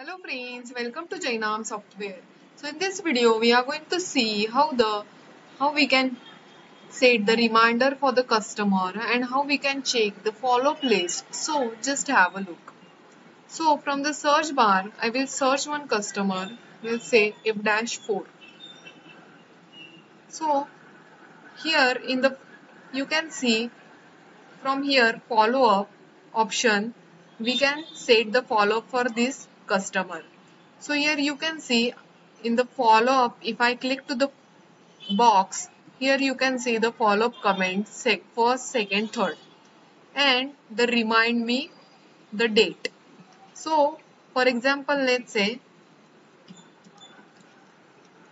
Hello friends, welcome to Jainam Software. So in this video we are going to see how we can set the reminder for the customer and how we can check the follow-up list. So just have a look. So from the search bar I will search one customer. We'll say F-4. So here in the you can see from here follow-up option we can set the follow-up for this customer. So here you can see in the follow-up, if I click to the box, here you can see the follow-up comment first, second, third, and the remind me the date. So for example, let's say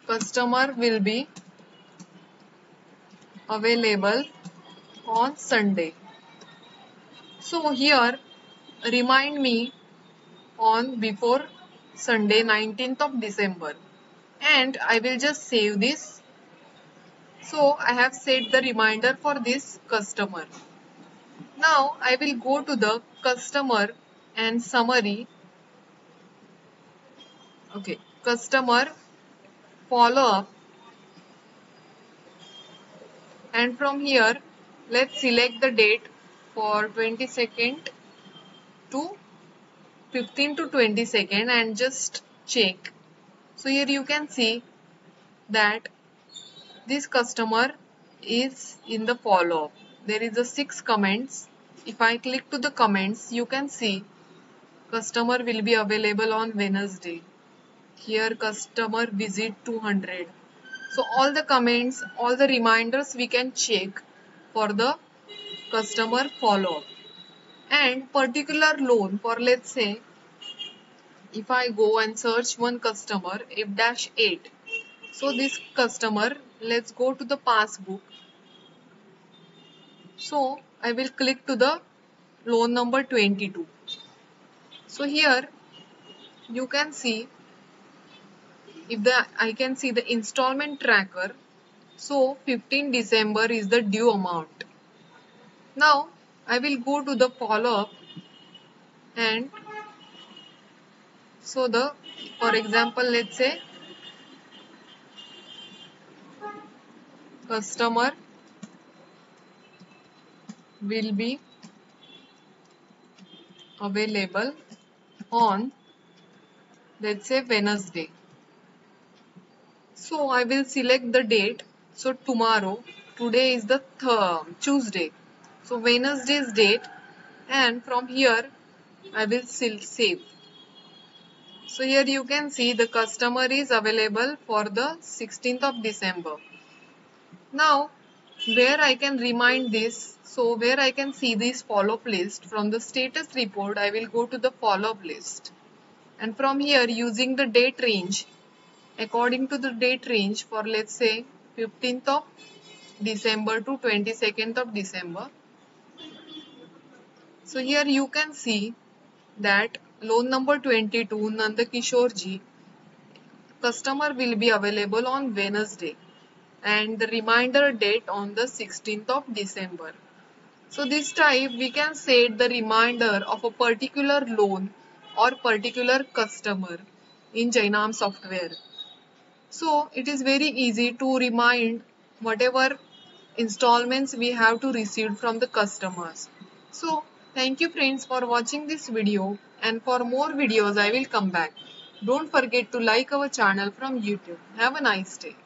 customer will be available on Sunday. So here remind me on before Sunday 19th of December, and I will just save this. So I have set the reminder for this customer. Now I will go to the customer and summary. Okay, customer follow up, and from here let's select the date for 22nd to 15 to 22nd and just check. So here you can see that this customer is in the follow up. There is a 6 comments. If I click to the comments, you can see customer will be available on Wednesday. Here customer visit 200. So all the comments, all the reminders we can check for the customer follow up. And particular loan for, let's say, if I go and search one customer F-8. So this customer, let's go to the passbook. So I will click to the loan number 22. So here you can see I can see the installment tracker. So 15 December is the due amount. Now I will go to the follow up, and so for example, let's say customer will be available on, let's say, Wednesday. So I will select the date. So tomorrow, today is the Tuesday. So Wednesday's date, and from here I will save. So here you can see the customer is available for the 16th of December. Now where I can remind this, so where I can see this follow-up list, from the status report I will go to the follow-up list, and from here using the date range, according to the date range for, let's say, 15th of December to 22nd of December. So here you can see that loan number 22 Nandakishore ji, customer will be available on Wednesday, and the reminder date on the 16th of December. So this type we can set the reminder of a particular loan or particular customer in Jainam software. So it is very easy to remind whatever installments we have to receive from the customers. So thank you friends for watching this video, and for more videos I will come back. Don't forget to like our channel from YouTube. Have a nice day.